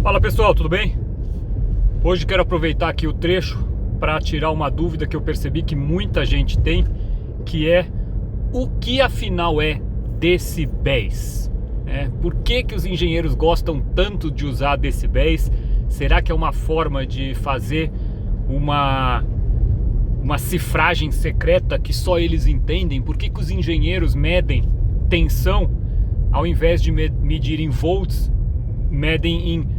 Fala pessoal, tudo bem? Hoje quero aproveitar aqui o trecho para tirar uma dúvida que eu percebi que muita gente tem, que é o que afinal é decibéis? Por que os engenheiros gostam tanto de usar decibéis? Será que é uma forma de fazer uma cifragem secreta que só eles entendem? Por que os engenheiros medem tensão ao invés de medir em volts, medem em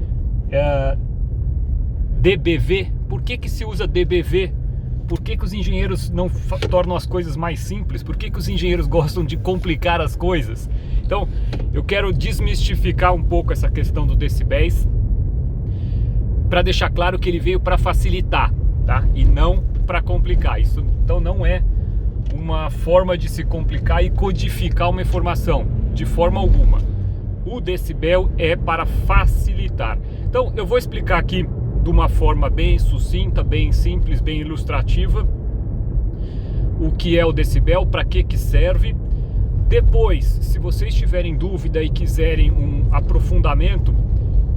dBV? Por que se usa dBV? Por que os engenheiros não tornam as coisas mais simples? Por que os engenheiros gostam de complicar as coisas? Então, eu quero desmistificar um pouco essa questão do decibéis, para deixar claro que ele veio para facilitar, tá? E não para complicar. Isso então não é uma forma de se complicar e codificar uma informação, de forma alguma. O decibel é para facilitar. Então eu vou explicar aqui de uma forma bem sucinta, bem simples, bem ilustrativa, o que é o decibel, para que serve. Depois, se vocês tiverem dúvida e quiserem um aprofundamento,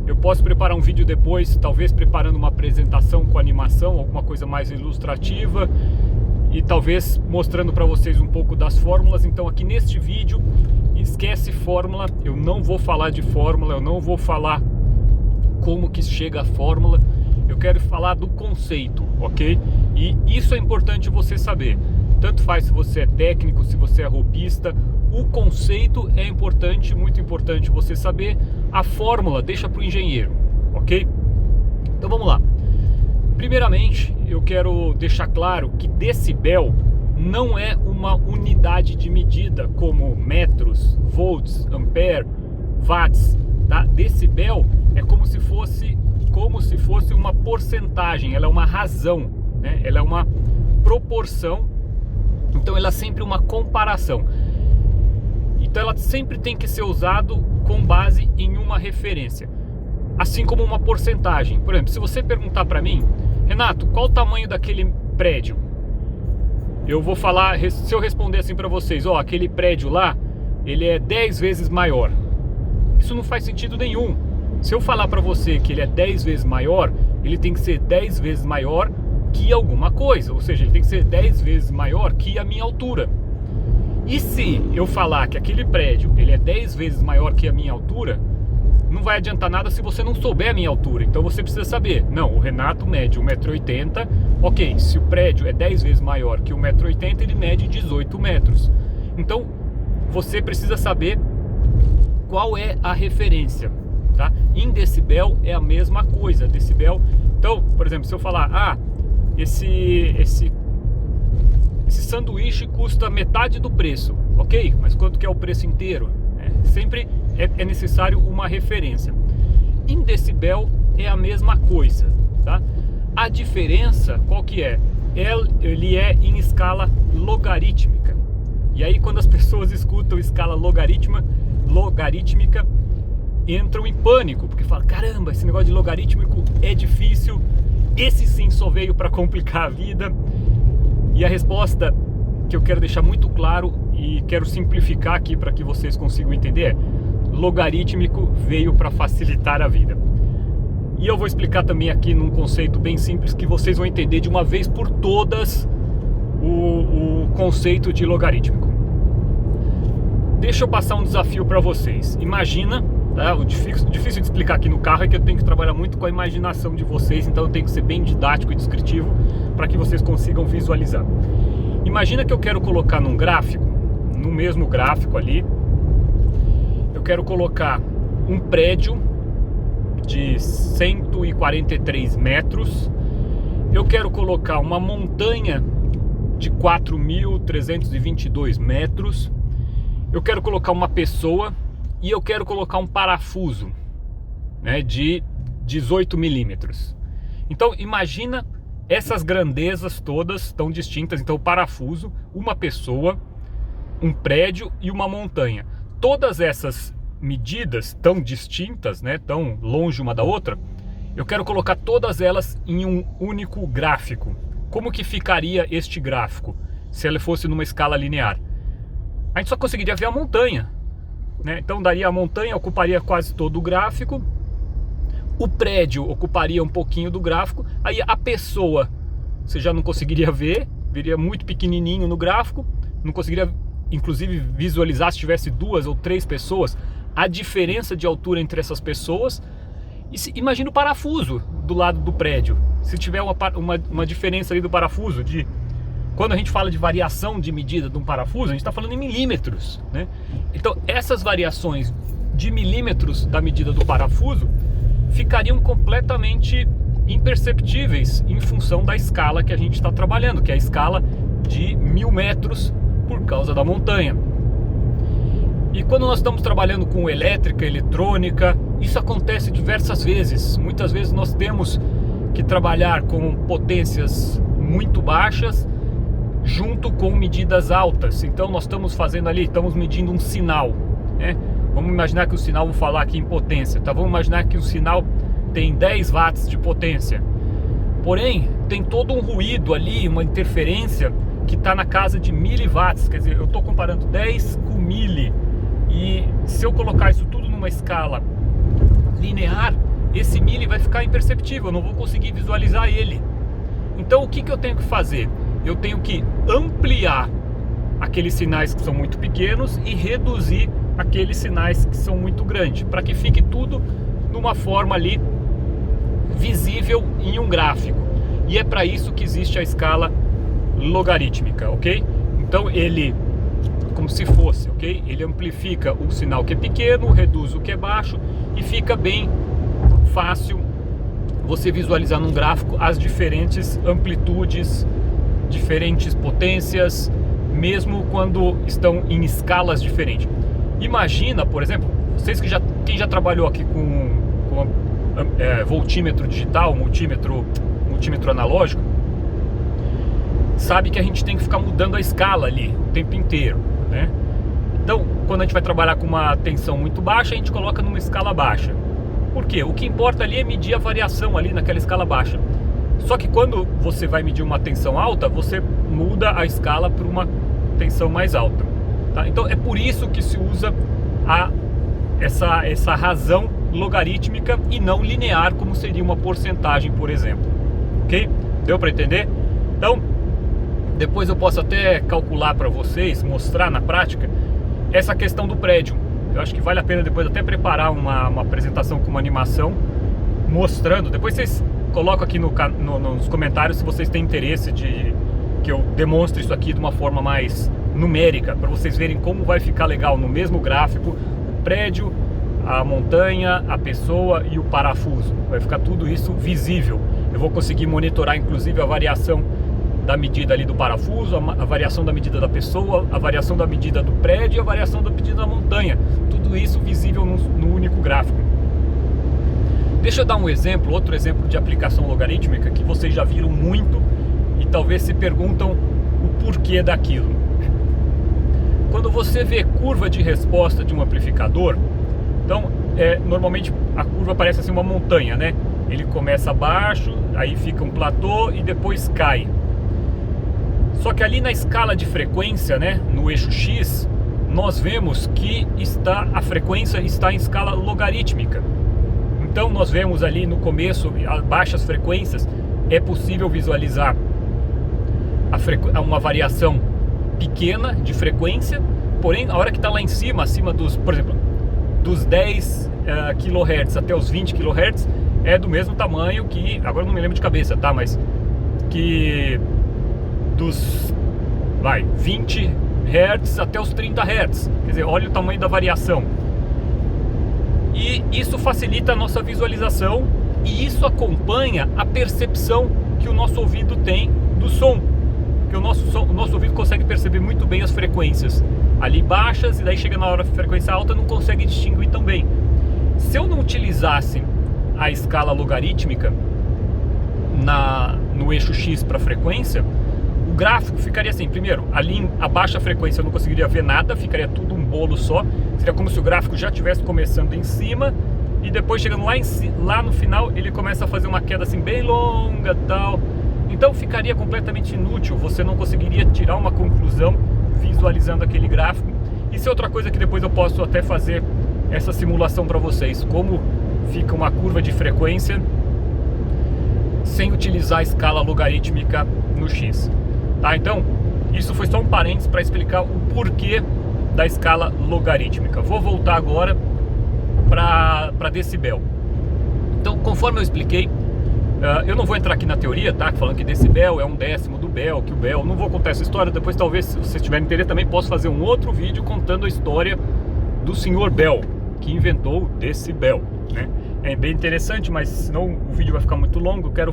eu posso preparar um vídeo depois, talvez preparando uma apresentação com animação, alguma coisa mais ilustrativa, e talvez mostrando para vocês um pouco das fórmulas. Então aqui neste vídeo, esquece fórmula, eu não vou falar de fórmula, eu não vou falar como que chega a fórmula, eu quero falar do conceito, ok? E isso é importante você saber, tanto faz se você é técnico, se você é robista, o conceito é importante, muito importante você saber. A fórmula deixa para o engenheiro, ok? Então vamos lá. Primeiramente, eu quero deixar claro que decibel não é uma unidade de medida como metros, volts, ampere, watts, tá? Decibel é como se fosse uma porcentagem, ela é uma razão, né? Ela é uma proporção, então ela é sempre uma comparação. Então ela sempre tem que ser usado com base em uma referência, assim como uma porcentagem. Por exemplo, se você perguntar para mim, Renato, qual o tamanho daquele prédio? Eu vou falar, se eu responder assim para vocês, ó, aquele prédio lá, ele é 10 vezes maior. Isso não faz sentido nenhum. Se eu falar para você que ele é 10 vezes maior, ele tem que ser 10 vezes maior que alguma coisa, ou seja, ele tem que ser 10 vezes maior que a minha altura. E se eu falar que aquele prédio ele é 10 vezes maior que a minha altura, não vai adiantar nada se você não souber a minha altura. Então você precisa saber, não, o Renato mede 1,80 m, ok, se o prédio é 10 vezes maior que 1,80 m, ele mede 18 metros. Então você precisa saber qual é a referência, tá? Em decibel é a mesma coisa, decibel. Então, por exemplo, se eu falar, esse sanduíche custa metade do preço, ok? Mas quanto que é o preço inteiro? Sempre é necessário uma referência. Em decibel é a mesma coisa, tá? A diferença, qual que é? Ele é em escala logarítmica. E aí quando as pessoas escutam escala logarítmica, entram em pânico, porque falam, caramba, esse negócio de logarítmico é difícil, esse sim só veio para complicar a vida. E a resposta que eu quero deixar muito claro e quero simplificar aqui para que vocês consigam entender é: logarítmico veio para facilitar a vida. E eu vou explicar também aqui num conceito bem simples que vocês vão entender de uma vez por todas o conceito de logarítmico. Deixa eu passar um desafio para vocês. Imagina, tá? O difícil de explicar aqui no carro é que eu tenho que trabalhar muito com a imaginação de vocês, então eu tenho que ser bem didático e descritivo para que vocês consigam visualizar. Imagina que eu quero colocar num gráfico, no mesmo gráfico ali, eu quero colocar um prédio de 143 metros, eu quero colocar uma montanha de 4.322 metros, eu quero colocar uma pessoa e eu quero colocar um parafuso, né, de 18 milímetros. Então imagina essas grandezas todas tão distintas. Então o parafuso, uma pessoa, um prédio e uma montanha. Todas essas medidas tão distintas, né, tão longe uma da outra, eu quero colocar todas elas em um único gráfico. Como que ficaria este gráfico se ela fosse numa escala linear? A gente só conseguiria ver a montanha, né? Então daria a montanha, ocuparia quase todo o gráfico. O prédio ocuparia um pouquinho do gráfico, aí a pessoa você já não conseguiria ver, viria muito pequenininho no gráfico, não conseguiria inclusive visualizar se tivesse 2 ou 3 pessoas, a diferença de altura entre essas pessoas. E imagina o parafuso do lado do prédio, se tiver uma diferença ali do parafuso, quando a gente fala de variação de medida de um parafuso, a gente está falando em milímetros, né? Então essas variações de milímetros da medida do parafuso ficariam completamente imperceptíveis em função da escala que a gente está trabalhando, que é a escala de 1000 metros por causa da montanha. E quando nós estamos trabalhando com elétrica, eletrônica, isso acontece diversas vezes. Muitas vezes nós temos que trabalhar com potências muito baixas junto com medidas altas. Então nós estamos fazendo ali, estamos medindo um sinal, né? Vamos imaginar que o sinal, vamos falar aqui em potência, tá? Vamos imaginar que o sinal tem 10 watts de potência. Porém, tem todo um ruído ali, uma interferência que está na casa de miliwatts. Quer dizer, eu estou comparando 10 com 1000. E se eu colocar isso tudo numa escala linear, esse 1000 vai ficar imperceptível, eu não vou conseguir visualizar ele. Então o que eu tenho que fazer? Eu tenho que ampliar aqueles sinais que são muito pequenos e reduzir aqueles sinais que são muito grandes, para que fique tudo numa forma ali visível em um gráfico. E é para isso que existe a escala logarítmica, ok? Então ele, como se fosse, ok? Ele amplifica o sinal que é pequeno, reduz o que é baixo e fica bem fácil você visualizar num gráfico as diferentes amplitudes, diferentes potências, mesmo quando estão em escalas diferentes. Imagina, por exemplo, quem já trabalhou aqui com voltímetro digital, multímetro analógico, sabe que a gente tem que ficar mudando a escala ali o tempo inteiro, né? Então, quando a gente vai trabalhar com uma tensão muito baixa, a gente coloca numa escala baixa. Por quê? O que importa ali é medir a variação ali naquela escala baixa. Só que quando você vai medir uma tensão alta, você muda a escala para uma tensão mais alta, tá? Então é por isso que se usa essa razão logarítmica e não linear, como seria uma porcentagem, por exemplo. Ok? Deu para entender? Então, depois eu posso até calcular para vocês, mostrar na prática essa questão do prédio. Eu acho que vale a pena depois até preparar uma apresentação com uma animação mostrando. Depois vocês colocam aqui nos comentários se vocês têm interesse de que eu demonstre isso aqui de uma forma mais numérica, para vocês verem como vai ficar legal no mesmo gráfico o prédio, a montanha, a pessoa e o parafuso. Vai ficar tudo isso visível. Eu vou conseguir monitorar inclusive a variação da medida ali do parafuso, a variação da medida da pessoa, a variação da medida do prédio e a variação da medida da montanha. Tudo isso visível no único gráfico. Deixa eu dar um exemplo, outro exemplo de aplicação logarítmica que vocês já viram muito e talvez se perguntam o porquê daquilo. Quando você vê curva de resposta de um amplificador, então normalmente a curva parece assim uma montanha, né? Ele começa abaixo, aí fica um platô e depois cai. Só que ali na escala de frequência, né, no eixo X, nós vemos que a frequência está em escala logarítmica. Então nós vemos ali no começo, a baixas frequências, é possível visualizar uma variação pequena de frequência, porém a hora que está lá em cima, acima dos, por exemplo, dos 10 kHz até os 20 kHz, é do mesmo tamanho que, agora não me lembro de cabeça, tá, mas que dos 20 Hz até os 30 Hz, quer dizer, olha o tamanho da variação. E isso facilita a nossa visualização e isso acompanha a percepção que o nosso ouvido tem do som, que o nosso ouvido consegue perceber muito bem as frequências ali baixas, e daí chega na hora da frequência alta não consegue distinguir tão bem. Se eu não utilizasse a escala logarítmica no eixo X para frequência, o gráfico ficaria assim. Primeiro, ali a baixa frequência eu não conseguiria ver nada, ficaria tudo um bolo só. Seria como se o gráfico já estivesse começando em cima e depois chegando lá no final ele começa a fazer uma queda assim bem longa, tal. Então ficaria completamente inútil, você não conseguiria tirar uma conclusão visualizando aquele gráfico. Isso é outra coisa que depois eu posso até fazer essa simulação para vocês, como fica uma curva de frequência sem utilizar a escala logarítmica no X, tá? Então, isso foi só um parênteses para explicar o porquê da escala logarítmica. Vou voltar agora para decibel. Então, conforme eu expliquei, eu não vou entrar aqui na teoria, tá? Falando que decibel é 1/10 do bel, que o bel... Não vou contar essa história, depois talvez, se vocês tiverem interesse, também posso fazer um outro vídeo contando a história do senhor Bell, que inventou o decibel, né? É bem interessante, mas senão o vídeo vai ficar muito longo. Eu quero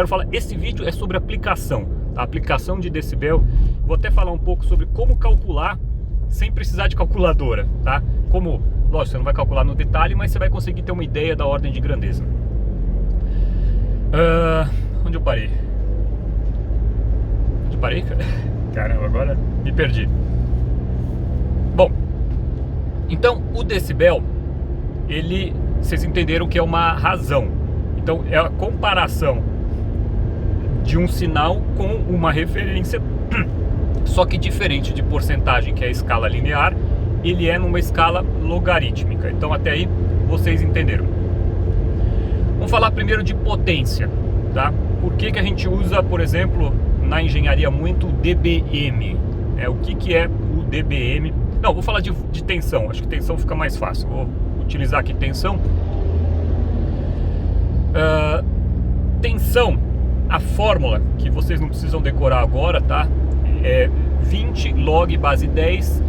falar, esse vídeo é sobre aplicação, tá? Aplicação de decibel. Vou até falar um pouco sobre como calcular sem precisar de calculadora, tá? Como, lógico, você não vai calcular no detalhe, mas você vai conseguir ter uma ideia da ordem de grandeza. Onde eu parei? Onde eu parei, cara? Caramba, agora me perdi. Bom, então o decibel, ele, vocês entenderam que é uma razão. Então é a comparação de um sinal com uma referência, só que diferente de porcentagem, que é a escala linear, ele é numa escala logarítmica. Então até aí vocês entenderam. Vamos falar primeiro de potência, tá? Por que a gente usa, por exemplo, na engenharia muito dBm? O que é o dBm? Não, vou falar de tensão, acho que tensão fica mais fácil. Vou utilizar aqui tensão. Tensão, a fórmula, que vocês não precisam decorar agora, tá? É 20 log base 10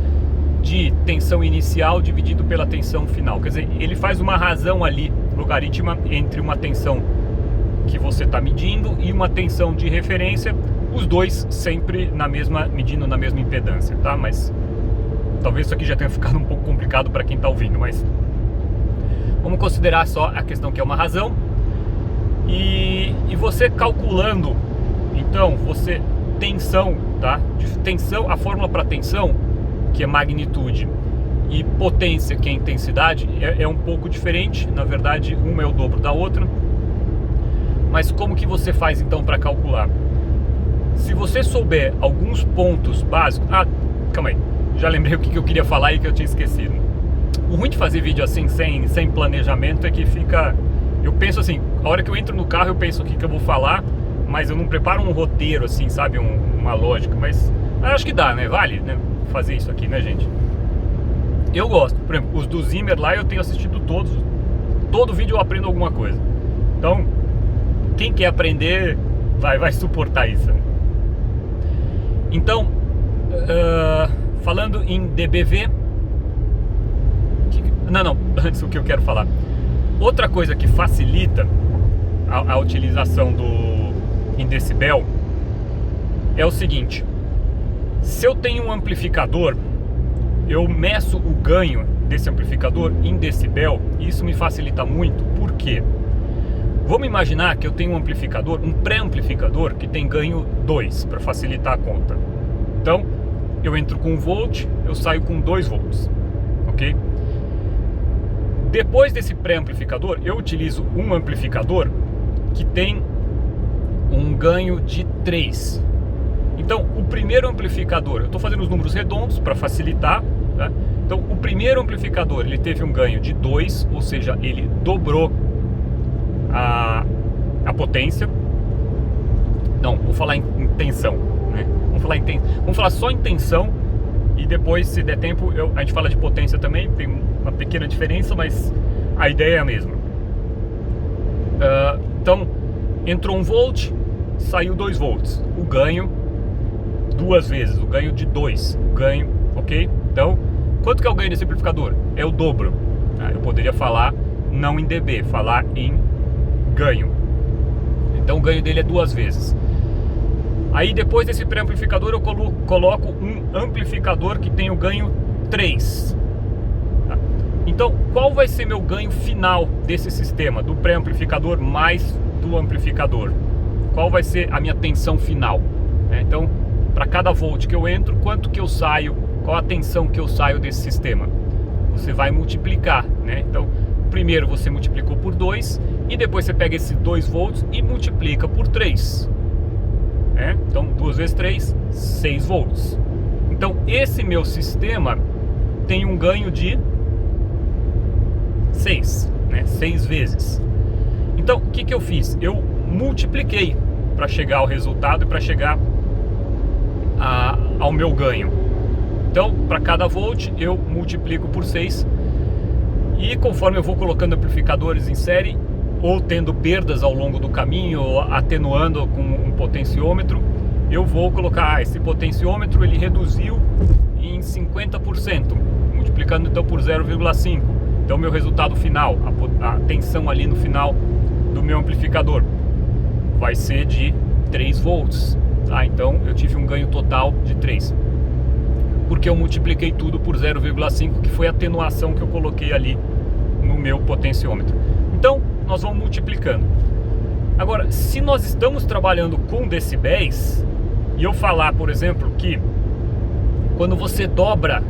de tensão inicial dividido pela tensão final. Quer dizer, ele faz uma razão ali, logarítmica, entre uma tensão que você está medindo e uma tensão de referência, os dois sempre medindo na mesma impedância, tá? Mas talvez isso aqui já tenha ficado um pouco complicado para quem está ouvindo, mas vamos considerar só a questão que é uma razão. E você calculando, então, você tensão, tá? Tensão, a fórmula para tensão, que é magnitude, e potência, que é intensidade, é um pouco diferente. Na verdade, uma é o dobro da outra. Mas como que você faz então para calcular? Se você souber alguns pontos básicos... Calma aí, já lembrei o que eu queria falar e que eu tinha esquecido. O ruim de fazer vídeo assim, sem planejamento, é que fica... Eu penso assim, a hora que eu entro no carro eu penso o que eu vou falar, mas eu não preparo um roteiro assim, sabe, uma lógica. Mas acho que dá, né? Vale, né, fazer isso aqui, né, gente? Eu gosto. Por exemplo, os do Zimmer lá eu tenho assistido todos. Todo vídeo eu aprendo alguma coisa. Então, quem quer aprender vai suportar isso, né? Então, falando em dBV... Não, antes o que eu quero falar. Outra coisa que facilita a utilização em decibel é o seguinte: se eu tenho um amplificador, eu meço o ganho desse amplificador em decibel, e isso me facilita muito. Por quê? Vamos imaginar que eu tenho um amplificador, um pré-amplificador que tem ganho 2, para facilitar a conta. Então, eu entro com 1 volt, eu saio com 2 volts, ok? Depois desse pré-amplificador, eu utilizo um amplificador que tem um ganho de 3. Então, o primeiro amplificador, eu estou fazendo os números redondos para facilitar, tá? Então, o primeiro amplificador, ele teve um ganho de 2, ou seja, ele dobrou a potência. Não, vou falar em tensão, né? Vamos falar só em tensão, e depois, se der tempo, a gente fala de potência também. Tem uma pequena diferença, mas a ideia é a mesma. Então, entrou 1 volt, saiu 2 volts. O ganho, 2 vezes, o ganho de 2. Ganho, ok? Então, quanto que é o ganho desse amplificador? É o dobro. Eu poderia falar não em dB, falar em ganho. Então, o ganho dele é 2 vezes. Aí depois desse pré-amplificador eu coloco um amplificador que tem o ganho 3. Tá? Então, qual vai ser meu ganho final desse sistema, do pré-amplificador mais do amplificador? Qual vai ser a minha tensão final? Então, para cada volt que eu entro, quanto que eu saio, qual a tensão que eu saio desse sistema? Você vai multiplicar, né? Então, primeiro você multiplicou por 2, e depois você pega esses 2 volts e multiplica por 3. Então, 2 vezes 3, 6 volts. Então, esse meu sistema tem um ganho de 6. né? 6 vezes. Então, o que eu fiz? Eu multipliquei para chegar ao resultado e para chegar ao meu ganho. Então, para cada volt, eu multiplico por 6. E conforme eu vou colocando amplificadores em série, ou tendo perdas ao longo do caminho, ou atenuando com um potenciômetro, eu vou colocar, esse potenciômetro ele reduziu em 50%, multiplicando então por 0,5. Então meu resultado final, a tensão ali no final do meu amplificador vai ser de 3 volts, tá? Então eu tive um ganho total de 3, porque eu multipliquei tudo por 0,5, que foi a atenuação que eu coloquei ali no meu potenciômetro. Então nós vamos multiplicando. Agora, se nós estamos trabalhando com decibéis, e eu falar, por exemplo, que quando você dobra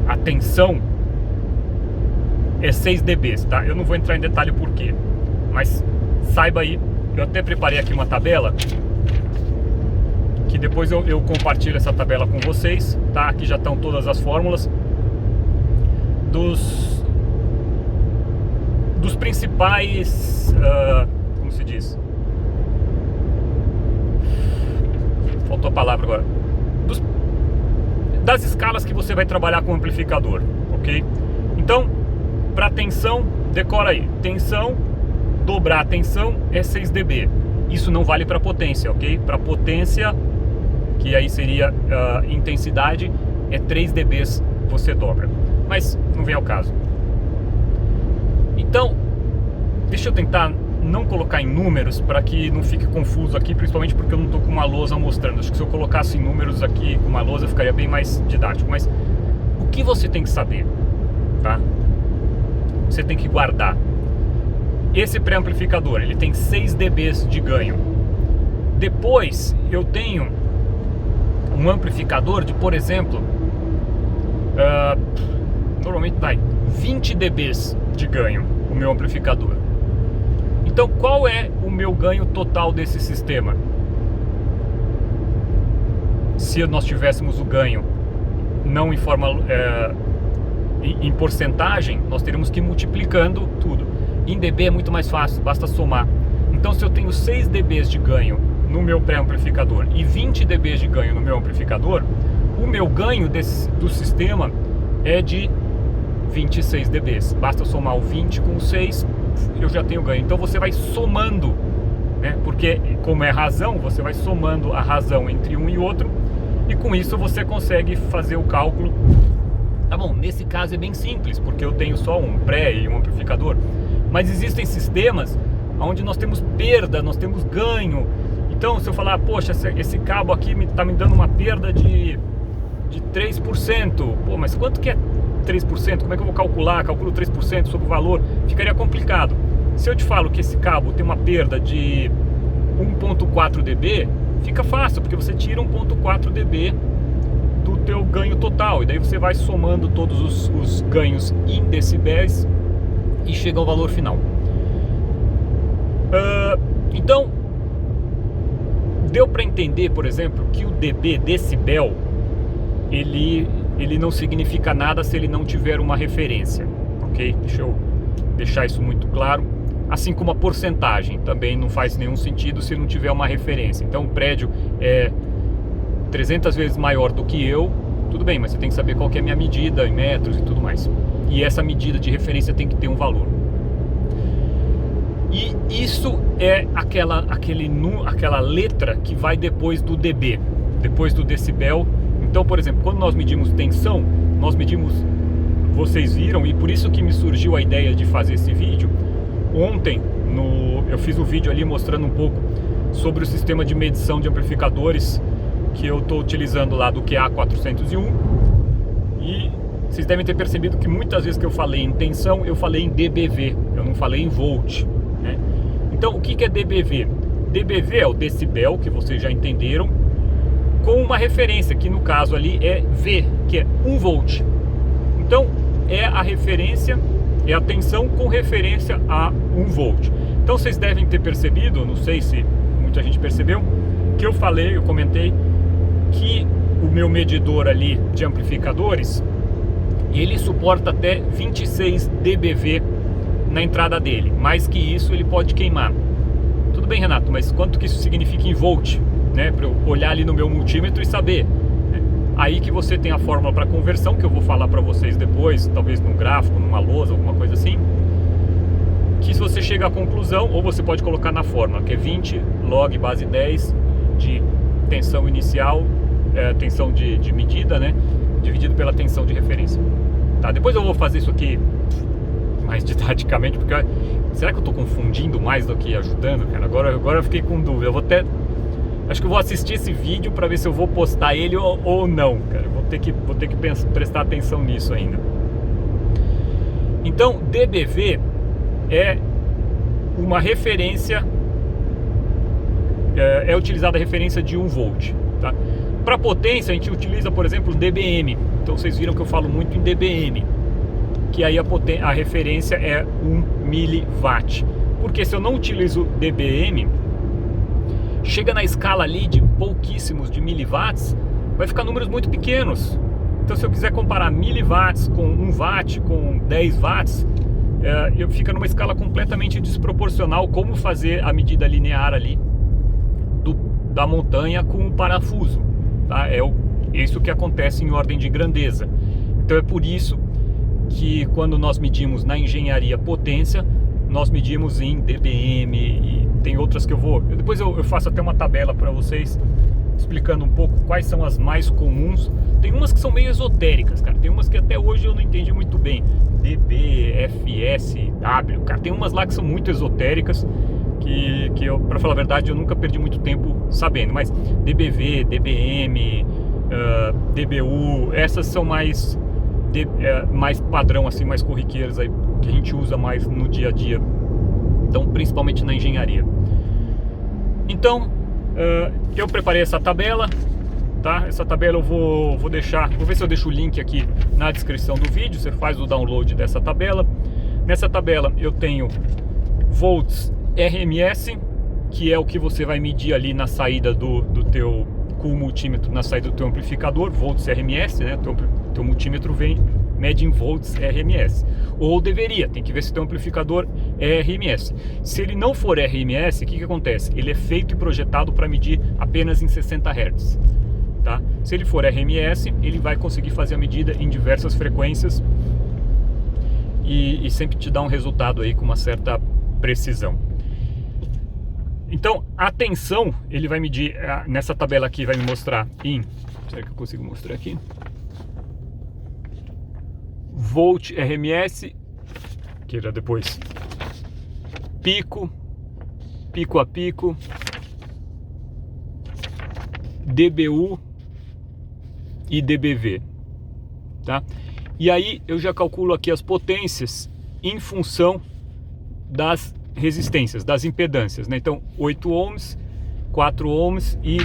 a tensão é 6 dB, tá? Eu não vou entrar em detalhe por quê, mas saiba aí, eu até preparei aqui uma tabela, que depois eu compartilho essa tabela com vocês, tá? Aqui já estão todas as fórmulas dos principais, como se diz? Faltou a palavra agora. Das escalas que você vai trabalhar com o amplificador, ok? Então, para tensão, decora aí. Tensão, dobrar a tensão é 6 dB. Isso não vale para potência, ok? Para potência, que aí seria intensidade, é 3 dB você dobra. Mas não vem ao caso. Então, deixa eu tentar não colocar em números para que não fique confuso aqui, principalmente porque eu não estou com uma lousa mostrando. Acho que se eu colocasse em números aqui com uma lousa ficaria bem mais didático. Mas o que você tem que saber, tá? Você tem que guardar. Esse pré-amplificador, ele tem 6 dB de ganho. Depois eu tenho um amplificador de, por exemplo, normalmente vai 20 dB de ganho, o meu amplificador. Então, qual é o meu ganho total desse sistema? Se nós tivéssemos o ganho não em forma em porcentagem, nós teríamos que ir multiplicando tudo. Em dB é muito mais fácil, basta somar. Então, se eu tenho 6 dB de ganho no meu pré-amplificador e 20 dB de ganho no meu amplificador, o meu ganho do sistema é de 26 dB. Basta somar o 20 com o 6, eu já tenho ganho. Então você vai somando, né? Porque como é razão, você vai somando a razão entre um e outro, e com isso você consegue fazer o cálculo. Tá bom, nesse caso é bem simples, porque eu tenho só um pré e um amplificador. Mas existem sistemas onde nós temos perda, nós temos ganho. Então se eu falar, poxa, esse cabo aqui está me dando uma perda de 3%. Pô, mas quanto que é 3%? Como é que eu vou calcular? Calculo 3% sobre o valor? Ficaria complicado. Se eu te falo que esse cabo tem uma perda de 1.4 dB, fica fácil, porque você tira 1.4 dB do teu ganho total, e daí você vai somando todos os ganhos em decibéis e chega ao valor final. Então, deu para entender, por exemplo, que o dB, decibel, ele não significa nada se ele não tiver uma referência, ok? Deixa eu deixar isso muito claro. Assim como a porcentagem também não faz nenhum sentido se não tiver uma referência. Então o prédio é 300 vezes maior do que eu, tudo bem, mas você tem que saber qual que é a minha medida em metros e tudo mais. E essa medida de referência tem que ter um valor. E isso é aquela letra que vai depois do dB, depois do decibel. Então, por exemplo, quando nós medimos tensão, nós medimos, vocês viram, e por isso que me surgiu a ideia de fazer esse vídeo. Ontem, eu fiz um vídeo ali mostrando um pouco sobre o sistema de medição de amplificadores que eu estou utilizando lá do QA401. E vocês devem ter percebido que muitas vezes que eu falei em tensão, eu falei em dBV, eu não falei em volt, né? Então, o que é dBV? dBV é o decibel, que vocês já entenderam, com uma referência, que no caso ali é V, que é 1 volt. Então, é a referência, é a tensão com referência a 1 volt. Então, vocês devem ter percebido, não sei se muita gente percebeu, que eu comentei que o meu medidor ali de amplificadores, ele suporta até 26 dBV na entrada dele. Mais que isso, ele pode queimar. Tudo bem, Renato, mas quanto que isso significa em volt? Né? Para eu olhar ali no meu multímetro e saber. Né? Aí que você tem a fórmula para conversão, que eu vou falar para vocês depois, talvez num gráfico, numa lousa, alguma coisa assim. Que se você chega à conclusão, ou você pode colocar na fórmula, que é 20 log base 10 de tensão inicial, tensão de medida, né? Dividido pela tensão de referência. Tá, depois eu vou fazer isso aqui mais didaticamente, porque será que eu estou confundindo mais do que ajudando, cara? Agora eu fiquei com dúvida. Eu vou até, acho que eu vou assistir esse vídeo para ver se eu vou postar ele ou não, cara. Vou ter que prestar atenção nisso ainda. Então, DBV é uma referência, é utilizada a referência de 1 volt, tá? Para potência a gente utiliza, por exemplo, o dBm. Então vocês viram que eu falo muito em dBm, que aí a referência é 1 miliwatt. Porque se eu não utilizo dBm, chega na escala ali de pouquíssimos de miliwatts, vai ficar números muito pequenos. Então se eu quiser comparar miliwatts com 1 watt, com 10 watts, fica numa escala completamente desproporcional como fazer a medida linear ali da montanha com o parafuso, tá? É isso que acontece em ordem de grandeza. Então é por isso que quando nós medimos na engenharia potência, nós medimos em dBm, e tem outras que depois eu faço até uma tabela para vocês explicando um pouco quais são as mais comuns. Tem umas que são meio esotéricas, cara. Tem umas que até hoje eu não entendi muito bem. dB, FS, W, cara. Tem umas lá que são muito esotéricas que eu, pra falar a verdade, eu nunca perdi muito tempo sabendo. Mas dBV, dBm, dBu, essas são mais padrão, assim, mais corriqueiras aí, que a gente usa mais no dia a dia. Então, principalmente na engenharia. Então, eu preparei essa tabela, tá? Essa tabela eu vou deixar, vou ver se eu deixo o link aqui na descrição do vídeo. Você faz o download dessa tabela. Nessa tabela eu tenho volts RMS, que é o que você vai medir ali na saída do teu com o multímetro, na saída do teu amplificador, volts RMS, né? Teu multímetro mede em volts RMS. Ou deveria, tem que ver se o teu amplificador é RMS. Se ele não for RMS, o que acontece? Ele é feito e projetado para medir apenas em 60 Hz. Tá? Se ele for RMS, ele vai conseguir fazer a medida em diversas frequências e sempre te dá um resultado aí com uma certa precisão. Então, a tensão, ele vai medir, nessa tabela aqui vai me mostrar será que eu consigo mostrar aqui? Volt RMS, que era depois pico a pico, dBu e dBV, tá? E aí eu já calculo aqui as potências em função das resistências, das impedâncias, né? Então 8 ohms, 4 ohms e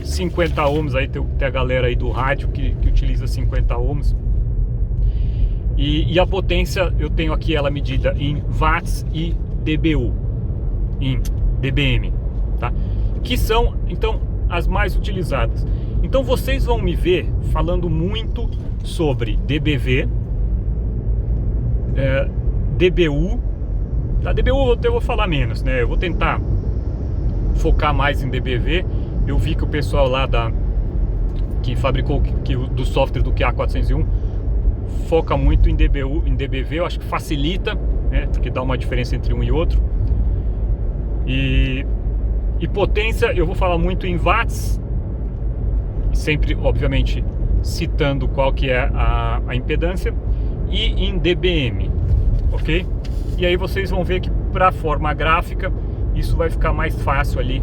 50 ohms. Aí tem a galera aí do rádio que utiliza 50 ohms. E a potência eu tenho aqui ela medida em watts e dBu, em dBm, tá? Que são então as mais utilizadas. Então vocês vão me ver falando muito sobre dBV, dBu. Da dBu eu vou falar menos, né? Eu vou tentar focar mais em dBV. Eu vi que o pessoal lá que fabricou do software do QA401 foca muito em dBu, em dBV. Eu acho que facilita, né? Porque dá uma diferença entre um e outro. E potência eu vou falar muito em watts, sempre obviamente citando qual que é a impedância, e em dBm, ok? E aí vocês vão ver que para a forma gráfica isso vai ficar mais fácil ali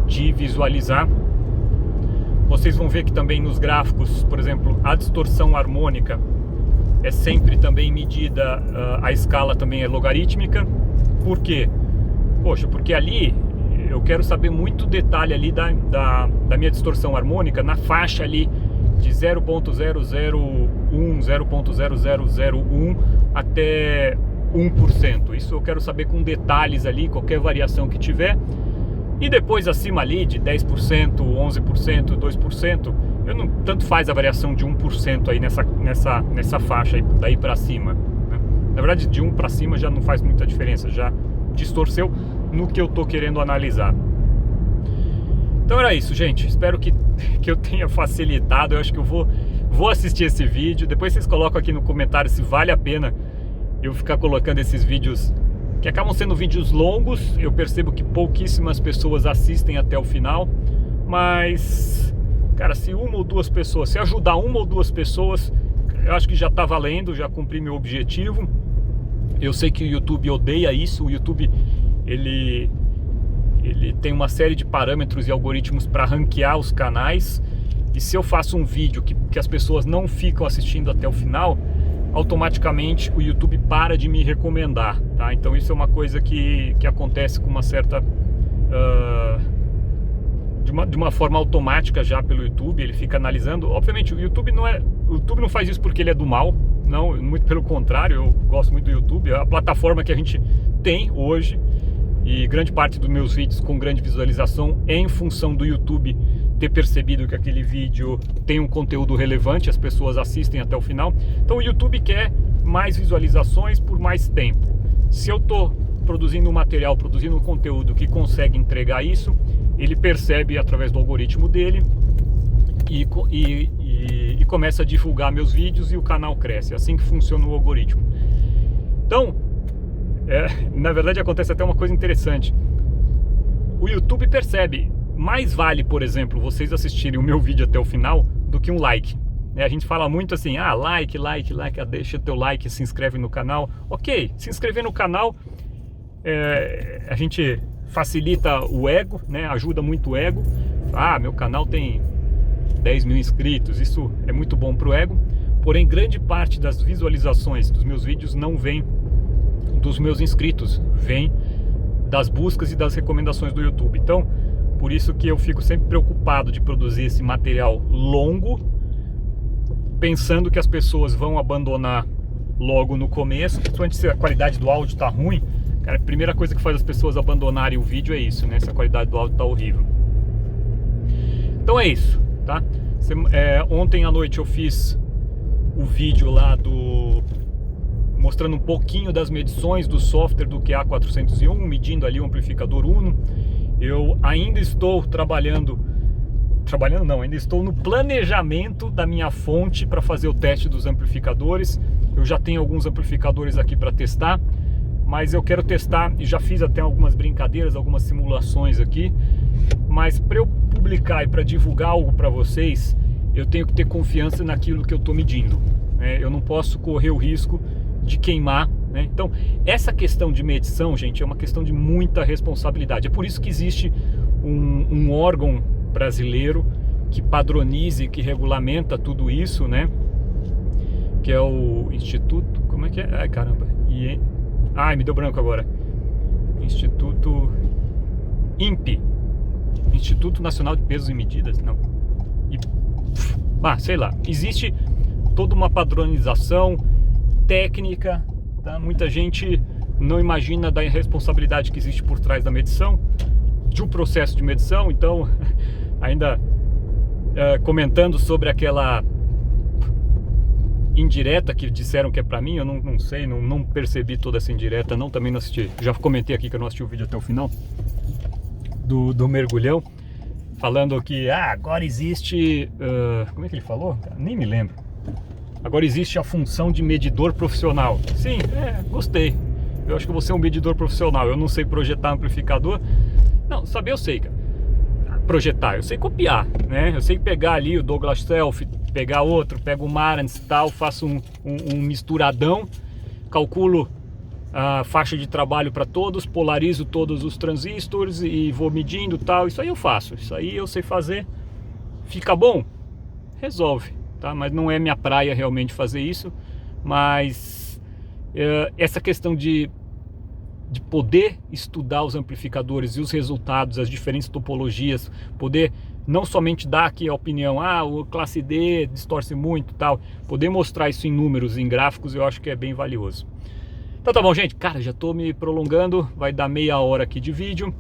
de visualizar. Vocês vão ver que também nos gráficos, por exemplo, a distorção harmônica é sempre também medida, a escala também é logarítmica. Por quê? Poxa, porque ali eu quero saber muito detalhe ali da minha distorção harmônica na faixa ali de 0.001, 0.0001 até 1%. Isso eu quero saber com detalhes ali, qualquer variação que tiver. E depois acima ali de 10%, 11%, 2%, tanto faz a variação de 1% aí nessa faixa aí, daí para cima, né? Na verdade, de 1 para cima já não faz muita diferença, já distorceu no que eu tô querendo analisar. Então era isso, gente. Espero que eu tenha facilitado. Eu acho que eu vou assistir esse vídeo. Depois vocês colocam aqui no comentário se vale a pena eu ficar colocando esses vídeos que acabam sendo vídeos longos. Eu percebo que pouquíssimas pessoas assistem até o final, mas, cara, se uma ou duas pessoas, se ajudar uma ou duas pessoas, eu acho que já tá valendo, já cumpri meu objetivo. Eu sei que o YouTube odeia isso. O YouTube, ele tem uma série de parâmetros e algoritmos para ranquear os canais, e se eu faço um vídeo que as pessoas não ficam assistindo até o final, automaticamente o YouTube para de me recomendar, tá? Então isso é uma coisa que acontece com uma certa de uma forma automática já pelo YouTube. Ele fica analisando. Obviamente o YouTube não faz isso porque ele é do mal, não, muito pelo contrário. Eu gosto muito do YouTube, é a plataforma que a gente tem hoje, e grande parte dos meus vídeos com grande visualização é em função do YouTube ter percebido que aquele vídeo tem um conteúdo relevante, as pessoas assistem até o final. Então o YouTube quer mais visualizações por mais tempo. Se eu estou produzindo um material, produzindo um conteúdo que consegue entregar isso, ele percebe através do algoritmo dele e começa a divulgar meus vídeos, e o canal cresce. É assim que funciona o algoritmo. Então, na verdade acontece até uma coisa interessante. O YouTube percebe, mais vale, por exemplo, vocês assistirem o meu vídeo até o final do que um like. A gente fala muito assim, like, deixa teu like, se inscreve no canal. Ok, se inscrever no canal, a gente facilita o ego, né? Ajuda muito o ego. Meu canal tem 10 mil inscritos, isso é muito bom pro ego. Porém, grande parte das visualizações dos meus vídeos não vem dos meus inscritos, vem das buscas e das recomendações do YouTube. Então, por isso que eu fico sempre preocupado de produzir esse material longo, pensando que as pessoas vão abandonar logo no começo, principalmente se a qualidade do áudio tá ruim. Cara, a primeira coisa que faz as pessoas abandonarem o vídeo é isso, né? Se a qualidade do áudio tá horrível. Então é isso, tá? Ontem à noite eu fiz o vídeo lá mostrando um pouquinho das medições do software do QA401, medindo ali o amplificador Uno. Eu ainda estou ainda estou no planejamento da minha fonte para fazer o teste dos amplificadores. Eu já tenho alguns amplificadores aqui para testar, mas eu quero testar, e já fiz até algumas brincadeiras, algumas simulações aqui. Mas para eu publicar e para divulgar algo para vocês, eu tenho que ter confiança naquilo que eu estou medindo, né? Eu não posso correr o risco de queimar, né? Então, essa questão de medição, gente, é uma questão de muita responsabilidade. É por isso que existe um órgão brasileiro que padronize, que regulamenta tudo isso, né? Que é o Instituto... Como é que é? Ai, caramba. Me deu branco agora. Instituto... INPE. Instituto Nacional de Pesos e Medidas. Não. Sei lá. Existe toda uma padronização técnica, tá? Muita gente não imagina da responsabilidade que existe por trás da medição, de um processo de medição. Então, ainda comentando sobre aquela indireta que disseram que é pra mim, eu não sei, não percebi toda essa indireta, também não assisti. Já comentei aqui que eu não assisti o vídeo até o final do mergulhão, falando que agora existe, como é que ele falou? Nem me lembro. Agora existe a função de medidor profissional. Sim, gostei. Eu acho que eu vou ser um medidor profissional. Eu não sei projetar amplificador. Não, saber eu sei, cara. Projetar, eu sei copiar, né? Eu sei pegar ali o Douglas Self, pegar outro, pego o Marantz e tal, faço um misturadão, calculo a faixa de trabalho para todos, polarizo todos os transistores e vou medindo tal. Isso aí eu faço, isso aí eu sei fazer. Fica bom? Resolve, tá? Mas não é minha praia realmente fazer isso. Mas essa questão de poder estudar os amplificadores e os resultados, as diferentes topologias, poder não somente dar aqui a opinião, o classe D distorce muito, tal, poder mostrar isso em números, em gráficos, eu acho que é bem valioso. Então tá bom, gente, cara, já tô me prolongando, vai dar meia hora aqui de vídeo.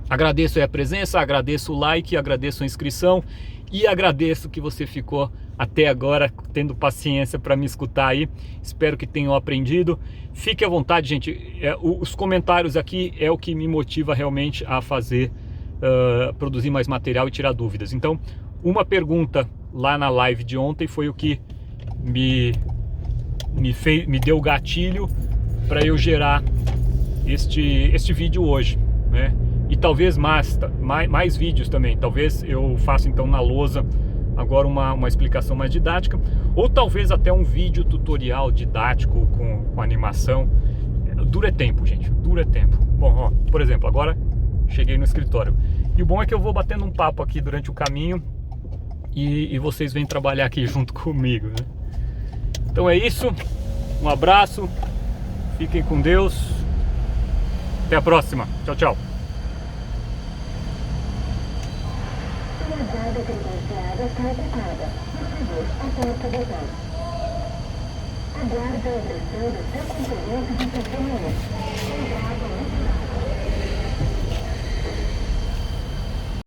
Agradeço aí a presença, agradeço o like, agradeço a inscrição E agradeço que você ficou até agora tendo paciência para me escutar aí. Espero que tenham aprendido. Fique à vontade, gente. Os comentários aqui é o que me motiva realmente a fazer, produzir mais material e tirar dúvidas. Então, uma pergunta lá na live de ontem foi o que me deu o gatilho para eu gerar este vídeo hoje, né? E talvez mais vídeos também. Talvez eu faça então na lousa agora uma explicação mais didática, ou talvez até um vídeo tutorial didático com animação. Dura tempo, gente, dura tempo. Bom, ó, por exemplo, agora cheguei no escritório. E o bom é que eu vou batendo um papo aqui durante o caminho e vocês vêm trabalhar aqui junto comigo, né? Então é isso, um abraço, fiquem com Deus, até a próxima, tchau, tchau. Guarda credenciada está ocupada. Por favor, aperte o botão. Aguarde a impressão do seu complemento de 60 minutos.